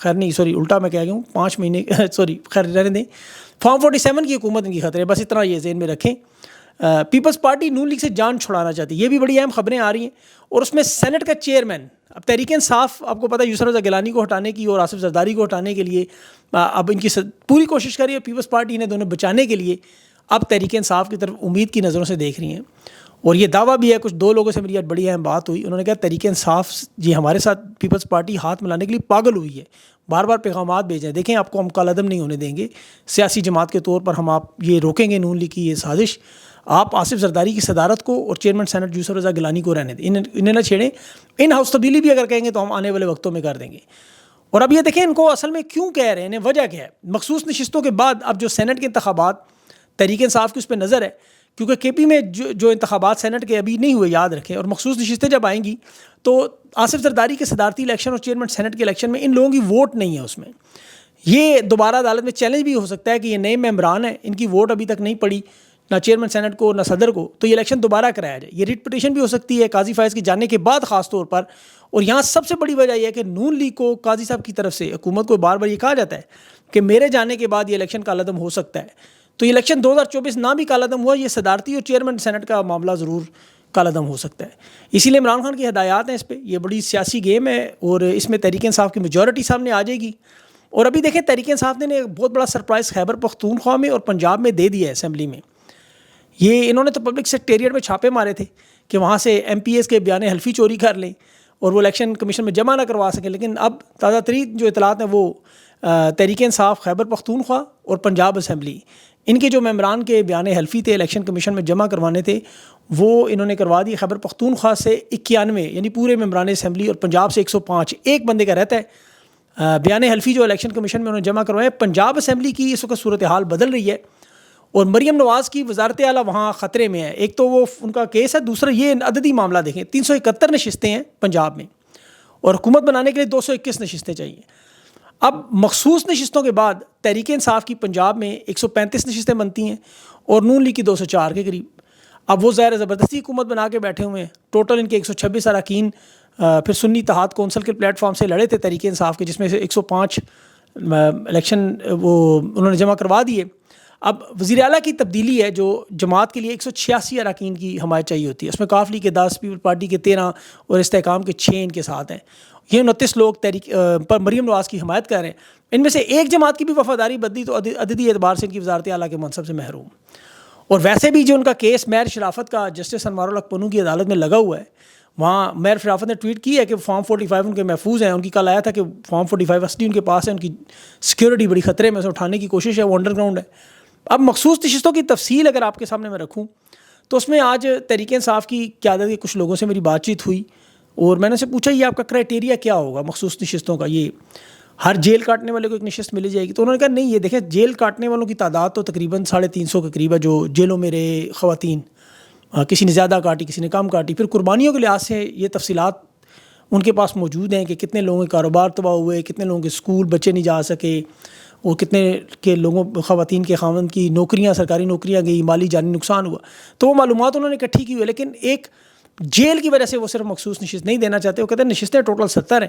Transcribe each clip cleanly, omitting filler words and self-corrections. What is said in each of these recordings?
خیر نہیں سوری الٹا میں کہہ گیا ہوں 5 مہینے سوری خیر رہنے دیں. فارم 47 کی حکومت ان کی خطرے, بس اتنا یہ ذہن میں رکھیں. پیپلز پارٹی نون لیگ سے جان چھڑانا چاہتی ہے, یہ بھی بڑی اہم خبریں آ رہی ہیں. اور اس میں سینٹ کا چیئرمین, اب تحریک انصاف آپ کو پتہ ہے یسر رضا گیلانی کو ہٹانے کی اور آصف زرداری کو ہٹانے کے لیے اب ان کی پوری کوشش کر رہی ہے. پیپلز پارٹی انہیں دونوں بچانے کے لیے اب تحریک انصاف کی طرف امید کی نظروں سے دیکھ رہی ہیں. اور یہ دعویٰ بھی ہے, کچھ 2 لوگوں سے میری آج بڑی اہم بات ہوئی, انہوں نے کہا تحریک انصاف جی ہمارے ساتھ پیپلز پارٹی ہاتھ ملانے کے لیے پاگل ہوئی ہے, بار بار پیغامات بھیجیں, دیکھیں آپ کو ہم کالعدم نہیں ہونے دیں گے سیاسی جماعت کے طور پر, ہم آپ یہ روکیں گے نون لیگ کی یہ سازش, آپ آصف زرداری کی صدارت کو اور چیئرمین سینٹ یسر رضا گیلانی کو رہنے دیں, انہیں نہ چھیڑیں. ان ہاؤس تبدیلی بھی اگر کہیں گے تو ہم آنے والے وقتوں میں کر دیں گے. اور اب یہ دیکھیں ان کو اصل میں کیوں کہہ رہے ہیں, وجہ کیا ہے. مخصوص نشستوں کے بعد اب جو سینٹ کے انتخابات تحریک انصاف کی اس پہ نظر ہے, کیونکہ کے پی میں جو انتخابات سینٹ کے ابھی نہیں ہوئے یاد رکھیں, اور مخصوص نشستیں جب آئیں گی تو آصف زرداری کے صدارتی الیکشن اور چیئرمین سینٹ کے الیکشن میں ان لوگوں کی ووٹ نہیں ہے اس میں. یہ دوبارہ عدالت میں چیلنج بھی ہو سکتا ہے کہ یہ نئے ممبران ہیں, ان کی ووٹ ابھی تک نہیں پڑی نہ چیئرمین سینٹ کو نہ صدر کو, تو یہ الیکشن دوبارہ کرایا جائے. یہ ریٹ پٹیشن بھی ہو سکتی ہے قاضی فائز کے جانے کے بعد خاص طور پر. اور یہاں سب سے بڑی وجہ یہ ہے کہ نون لیگ کو قاضی صاحب کی طرف سے حکومت کو بار بار یہ کہا جاتا ہے کہ میرے جانے کے بعد یہ الیکشن کالعدم ہو سکتا ہے. تو یہ الیکشن 2024 نہ بھی کالعدم ہوا, یہ صدارتی اور چیئرمین سینٹ کا معاملہ ضرور کالعدم ہو سکتا ہے. اسی لیے عمران خان کی ہدایات ہیں اس پہ, یہ بڑی سیاسی گیم ہے اور اس میں تحریک انصاف کی میجورٹی سامنے آ جائے گی. اور ابھی دیکھیں تحریک انصاف نے ایک بہت بڑا سرپرائز خیبر پختونخوا میں اور پنجاب میں دے دیا ہے اسمبلی میں. یہ انہوں نے تو پبلک سیکریٹریٹ میں چھاپے مارے تھے کہ وہاں سے ایم پی ایس کے بیان حلفی چوری کر لیں اور وہ الیکشن کمیشن میں جمع نہ کروا سکیں. لیکن اب تازہ ترین جو اطلاعات ہیں وہ تحریک انصاف خیبر پختونخوا اور پنجاب اسمبلی, ان کے جو ممبران کے بیان حلفی تھے الیکشن کمیشن میں جمع کروانے تھے وہ انہوں نے کروا دی. خیبر پختونخوا سے 91 یعنی پورے ممبران اسمبلی, اور پنجاب سے 105 ایک بندے کا رہتا ہے بیان حلفی جو الیکشن کمیشن میں انہوں نے جمع کروائے. پنجاب اسمبلی کی اس وقت صورتحال بدل رہی ہے اور مریم نواز کی وزارت اعلیٰ وہاں خطرے میں ہے. ایک تو وہ ان کا کیس ہے, دوسرا یہ عددی معاملہ دیکھیں 371 نشستیں ہیں پنجاب میں اور حکومت بنانے کے لیے 221 نشستیں چاہیے. اب مخصوص نشستوں کے بعد تحریک انصاف کی پنجاب میں 135 نشستیں بنتی ہیں اور نون لیگ کی 204 کے قریب. اب وہ ظاہر زبردستی حکومت بنا کے بیٹھے ہوئے ہیں. ٹوٹل ان کے 126 اراکین پھر سنی اتحاد کونسل کے پلیٹ فارم سے لڑے تھے تحریک انصاف کے, جس میں سے 105 الیکشن وہ انہوں نے جمع کروا دیے. اب وزیر اعلیٰ کی تبدیلی ہے جو جماعت کے لیے 186 اراکین کی حمایت چاہیے ہوتی ہے, اس میں کاف لیگ کے 10, پیپل پارٹی کے 13 اور استحکام کے 6 ان کے ساتھ ہیں. یہ 29 لوگ تحریک پر مریم نواز کی حمایت کر رہے ہیں. ان میں سے ایک جماعت کی بھی وفاداری بدلی تو عددی اعتبار سے ان کی وزارت اعلیٰ کے منصب سے محروم. اور ویسے بھی جو ان کا کیس مہر شرافت کا جسٹس انوار الحق پنو کی عدالت میں لگا ہوا ہے, وہاں مہر شرافت نے ٹویٹ کی ہے کہ فارم 45 ان کے محفوظ ہیں. ان کی کل آیا تھا کہ فارم 45 اصلی ان کے پاس ہے, ان کی سیکیورٹی بڑی خطرے میں, اسے اٹھانے کی کوشش ہے, وہ انڈر گراؤنڈ ہے. اب مخصوص نشستوں کی تفصیل اگر آپ کے سامنے میں رکھوں تو اس میں آج تحریک انصاف کی قیادت کے کچھ لوگوں سے میری بات چیت ہوئی اور میں نے سے پوچھا یہ آپ کا کرائٹیریا کیا ہوگا مخصوص نشستوں کا, یہ ہر جیل کاٹنے والے کو ایک نشست ملی جائے گی؟ تو انہوں نے کہا نہیں, یہ دیکھیں جیل کاٹنے والوں کی تعداد تو تقریباً 350 کے قریب ہے جو جیلوں میں رہے خواتین, کسی نے زیادہ کاٹی کسی نے کم کاٹی. پھر قربانیوں کے لحاظ سے یہ تفصیلات ان کے پاس موجود ہیں کہ کتنے لوگوں کے کاروبار تباہ ہوئے, کتنے لوگوں کے اسکول بچے نہیں جا سکے, اور کتنے کے لوگوں خواتین کے خاوند کی نوکریاں سرکاری نوکریاں گئی, مالی جانی نقصان ہوا. تو وہ معلومات انہوں نے اکٹھی کی ہوئی, لیکن ایک جیل کی وجہ سے وہ صرف مخصوص نشست نہیں دینا چاہتے. وہ کہتے ہیں نشستیں ٹوٹل 70 ہیں,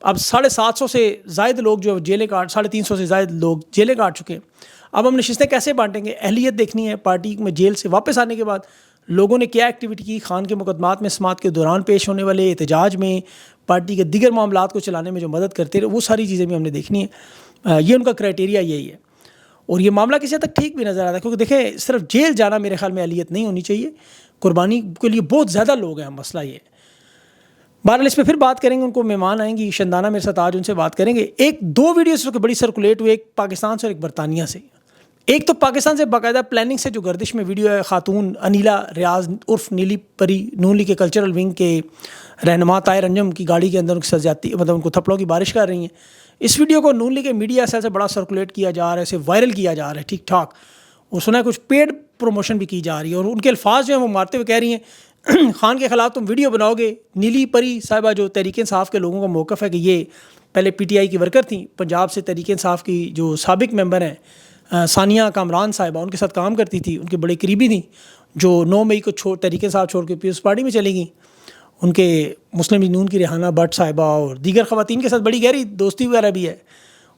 اب 750 سے زائد لوگ جو جیلیں کاٹ 350 سے زائد لوگ جیلیں کاٹ چکے ہیں. اب ہم نشستیں کیسے بانٹیں گے؟ اہلیت دیکھنی ہے پارٹی میں. جیل سے واپس آنے کے بعد لوگوں نے کیا ایکٹیویٹی کی, خان کے مقدمات میں سماعت کے دوران پیش ہونے والے احتجاج میں, پارٹی کے دیگر معاملات کو چلانے میں جو مدد کرتے رہے, وہ ساری چیزیں بھی ہم نے دیکھنی ہے. یہ ان کا کرائٹیریا یہی ہے. اور یہ معاملہ کسی حد تک ٹھیک بھی نظر آتا ہے, کیونکہ دیکھیں صرف جیل جانا میرے خیال میں اہلیت نہیں ہونی چاہیے, قربانی کے لیے بہت زیادہ لوگ ہیں. مسئلہ یہ ہے. بہرحال اس پہ پھر بات کریں گے, ان کو مہمان آئیں گی شندانہ میرے ساتھ, آج ان سے بات کریں گے. 2 ویڈیوز کے بڑی سرکولیٹ ہوئی, ایک پاکستان سے اور ایک برطانیہ سے. ایک تو پاکستان سے باقاعدہ پلاننگ سے جو گردش میں ویڈیو ہے, خاتون انیلا ریاض عرف نیلی پری نون لیگ کے کلچرل ونگ کے رہنما طاہر انجم کی گاڑی کے اندر ان کی سزاتی مطلب ان کو تھپڑوں کی بارش کر رہی ہیں. اس ویڈیو کو نون لیگ کے میڈیا سیل سے بڑا سرکولیٹ کیا جا رہا ہے, اسے وائرل کیا جا رہا ہے ٹھیک ٹھاک, اور سنا ہے کچھ پیڈ پروموشن بھی کی جا رہی ہے. اور ان کے الفاظ جو ہیں وہ مارتے ہوئے کہہ رہی ہیں خان کے خلاف تم ویڈیو بناؤ گے. نیلی پری صاحبہ جو تحریک انصاف کے لوگوں کا موقف ہے کہ یہ پہلے پی ٹی آئی کی ورکر تھیں, پنجاب سے تحریک انصاف کی جو سابق ممبر ہیں ثانیہ کامران صاحبہ, ان کے ساتھ کام کرتی تھی, ان کے بڑے قریبی تھیں, جو 9 مئی کو تحریک انصاف چھوڑ کے پیپلز پارٹی میں چلی گئیں. ان کے مسلم لیگ نون کی ریحانہ بٹ صاحبہ اور دیگر خواتین کے ساتھ بڑی گہری دوستی وغیرہ بھی ہے.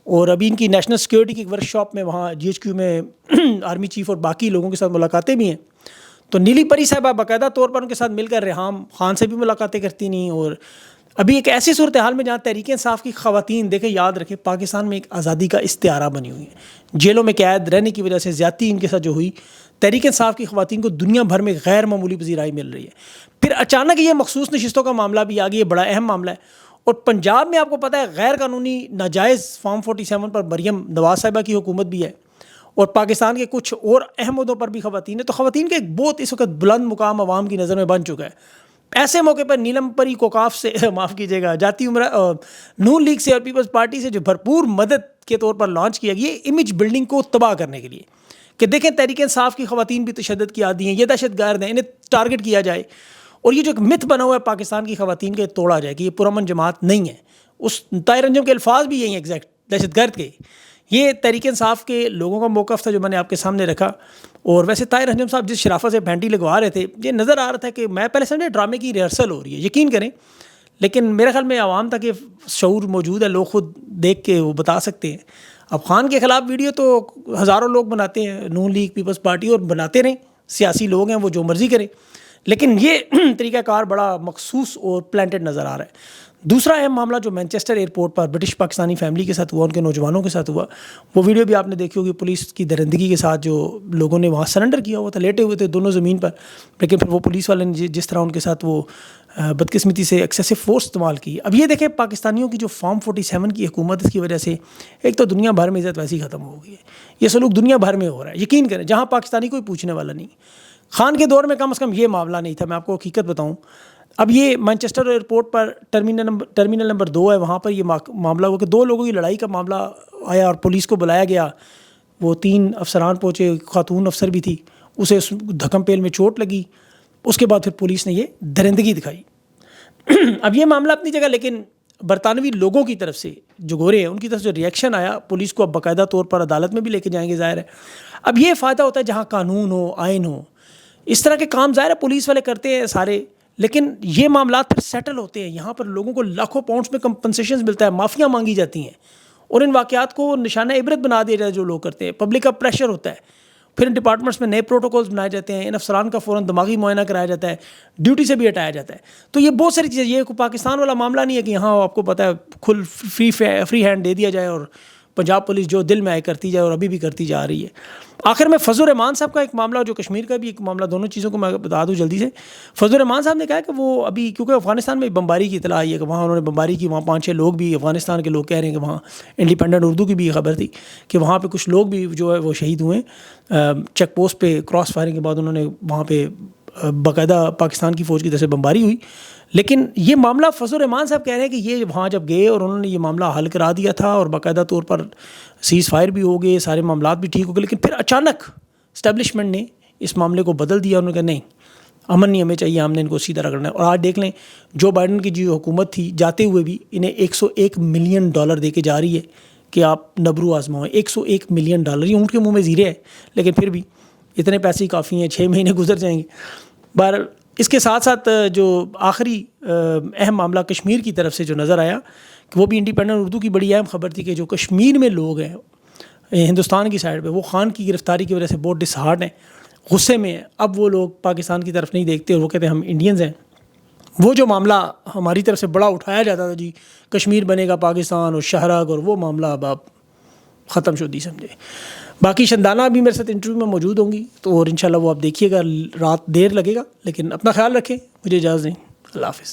اور ابھی ان کی نیشنل سیکیورٹی کی ایک ورک شاپ میں وہاں GHQ میں آرمی چیف اور باقی لوگوں کے ساتھ ملاقاتیں بھی ہیں. تو نیلی پری صاحبہ باقاعدہ طور پر ان کے ساتھ مل کر ریحام خان سے بھی ملاقاتیں کرتی نہیں. اور ابھی ایک ایسی صورتحال میں جہاں تحریک انصاف کی خواتین دیکھیں یاد رکھیں پاکستان میں ایک آزادی کا استعارہ بنی ہوئی ہیں. جیلوں میں قید رہنے کی وجہ سے زیادتی ان کے ساتھ جو ہوئی, تحریک انصاف کی خواتین کو دنیا بھر میں غیر معمولی پذیرائی مل رہی ہے. پھر اچانک یہ مخصوص نشستوں کا معاملہ بھی آ گیا, یہ بڑا اہم معاملہ ہے. اور پنجاب میں آپ کو پتہ ہے غیر قانونی ناجائز فارم 47 پر مریم نواز صاحبہ کی حکومت بھی ہے, اور پاکستان کے کچھ اور اہم عہدوں پر بھی خواتین ہیں. تو خواتین کا ایک بہت اس وقت بلند مقام عوام کی نظر میں بن چکا ہے. ایسے موقع پر نیلم پری کوکاف سے معاف کیجیے گا جاتی عمرہ نون لیگ سے اور پیپلز پارٹی سے جو بھرپور مدد کے طور پر لانچ کیا گیا امیج بلڈنگ کو تباہ کرنے کے لیے کہ دیکھیں تحریک انصاف کی خواتین بھی تشدد کی عادی ہیں, یہ دہشت گرد ہیں, انہیں ٹارگٹ کیا جائے. اور یہ جو ایک مت بنا ہوا ہے پاکستان کی خواتین کے توڑا جائے کہ یہ پرامن جماعت نہیں ہے. اس طاہر انجم کے الفاظ بھی یہی ہیں ایگزیکٹ دہشت گرد کے. یہ تحریک انصاف کے لوگوں کا موقف تھا جو میں نے آپ کے سامنے رکھا. اور ویسے طاہر انجم صاحب جس شرافت سے پینٹی لگوا رہے تھے یہ نظر آ رہا تھا کہ میں پہلے سمجھے ڈرامے کی ریہرسل ہو رہی ہے, یقین کریں. لیکن میرے خیال میں عوام تک یہ شعور موجود ہے, لوگ خود دیکھ کے وہ بتا سکتے ہیں. اب خان کے خلاف ویڈیو تو ہزاروں لوگ بناتے ہیں, نون لیگ پیپلز پارٹی, اور بناتے رہیں, سیاسی لوگ ہیں وہ جو مرضی کریں. لیکن یہ طریقہ کار بڑا مخصوص اور پلانٹڈ نظر آ رہا ہے. دوسرا اہم معاملہ جو مینچسٹر ایئرپورٹ پر برٹش پاکستانی فیملی کے ساتھ ہوا, ان کے نوجوانوں کے ساتھ ہوا, وہ ویڈیو بھی آپ نے دیکھی ہوگی. پولیس کی درندگی کے ساتھ جو لوگوں نے وہاں سرنڈر کیا ہوا تھا, لیٹے ہوئے تھے دونوں زمین پر, لیکن پھر وہ پولیس والے نے جس طرح ان کے ساتھ وہ بدقسمتی سے ایکسیسو فورس استعمال کی. اب یہ دیکھیں پاکستانیوں کی جو فارم 47 کی حکومت, اس کی وجہ سے ایک تو دنیا بھر میں عزت ویسی ختم ہو گئی ہے. یہ سلوک دنیا بھر میں ہو رہا ہے, یقین کریں, جہاں پاکستانی کوئی پوچھنے والا نہیں. خان کے دور میں کم از کم یہ معاملہ نہیں تھا, میں آپ کو حقیقت بتاؤں. اب یہ مانچسٹر ایئرپورٹ پر ٹرمینل نمبر 2 ہے, وہاں پر یہ معاملہ ہوا کہ 2 لوگوں کی لڑائی کا معاملہ آیا اور پولیس کو بلایا گیا. وہ 3 افسران پہنچے, خاتون افسر بھی تھی, اسے دھکم پیل میں چوٹ لگی. اس کے بعد پھر پولیس نے یہ درندگی دکھائی. اب یہ معاملہ اپنی جگہ, لیکن برطانوی لوگوں کی طرف سے جو گورے ہیں ان کی طرف سے ریئیکشن آیا, پولیس کو اب باقاعدہ طور پر عدالت میں بھی لے کے جائیں گے, ظاہر ہے. اب یہ فائدہ ہوتا ہے جہاں قانون ہو, آئین ہو, اس طرح کے کام ظاہر ہے پولیس والے کرتے ہیں سارے, لیکن یہ معاملات پھر سیٹل ہوتے ہیں. یہاں پر لوگوں کو لاکھوں پاؤنڈز میں کمپنسیشنز ملتا ہے, معافیاں مانگی جاتی ہیں, اور ان واقعات کو نشانہ عبرت بنا دیا جائے جو لوگ کرتے ہیں. پبلک کا پریشر ہوتا ہے, پھر ان ڈپارٹمنٹس میں نئے پروٹوکولز بنائے جاتے ہیں, ان افسران کا فوراً دماغی معائنہ کرایا جاتا ہے, ڈیوٹی سے بھی ہٹایا جاتا ہے. تو یہ بہت ساری چیزیں, یہ پاکستان والا معاملہ نہیں ہے کہ یہاں آپ کو پتہ ہے فری ہینڈ دے دیا جائے اور پنجاب پولیس جو دل میں آئے کرتی جائے, اور ابھی بھی کرتی جا رہی ہے. آخر میں فضل الرحمان صاحب کا ایک معاملہ, جو کشمیر کا بھی ایک معاملہ, دونوں چیزوں کو میں بتا دوں جلدی سے. فضل الرحمان صاحب نے کہا کہ وہ ابھی کیونکہ افغانستان میں بمباری کی اطلاع آئی ہے کہ وہاں انہوں نے بمباری کی, وہاں 5-6 لوگ بھی افغانستان کے لوگ کہہ رہے ہیں کہ وہاں انڈیپینڈنٹ اردو کی بھی خبر تھی کہ وہاں پہ کچھ لوگ بھی جو ہے وہ شہید ہوئے چیک پوسٹ پہ. کراس فائرنگ کے بعد انہوں نے وہاں پہ باقاعدہ پاکستان کی فوج کی طرف سے بمباری ہوئی. لیکن یہ معاملہ فضل الرحمان صاحب کہہ رہے ہیں کہ یہ وہاں جب گئے اور انہوں نے یہ معاملہ حل کرا دیا تھا اور باقاعدہ طور پر سیز فائر بھی ہو گئے, سارے معاملات بھی ٹھیک ہو گئے, لیکن پھر اچانک اسٹیبلشمنٹ نے اس معاملے کو بدل دیا. انہوں نے کہا نہیں, امن نہیں ہمیں چاہیے, ہم نے ان کو اسی طرح کرنا ہے. اور آج دیکھ لیں جو بائیڈن کی جو حکومت تھی, جاتے ہوئے بھی انہیں $101 ملین دے کے جا رہی ہے کہ آپ نبرو آزمائیں. $101 ملین, یہ اونٹ کے منہ میں زیرے ہے, لیکن پھر بھی اتنے پیسے کافی ہیں, 6 مہینے گزر جائیں گے. بہرحال اس کے ساتھ ساتھ جو آخری اہم معاملہ کشمیر کی طرف سے جو نظر آیا کہ وہ بھی انڈیپینڈنٹ اردو کی بڑی اہم خبر تھی کہ جو کشمیر میں لوگ ہیں ہندوستان کی سائڈ پہ, وہ خان کی گرفتاری کی وجہ سے بہت ڈس ہارٹ ہیں, غصے میں ہیں. اب وہ لوگ پاکستان کی طرف نہیں دیکھتے اور وہ کہتے ہیں ہم انڈینز ہیں. وہ جو معاملہ ہماری طرف سے بڑا اٹھایا جاتا تھا, جی کشمیر بنے گا پاکستان اور شہرگ, اور وہ معاملہ اب آپ ختم شدی سمجھے. باقی شندانہ بھی میرے ساتھ انٹرویو میں موجود ہوں گی, تو اور انشاءاللہ وہ آپ دیکھیے گا. رات دیر لگے گا, لیکن اپنا خیال رکھیں. مجھے اجازت دیں. اللہ حافظ.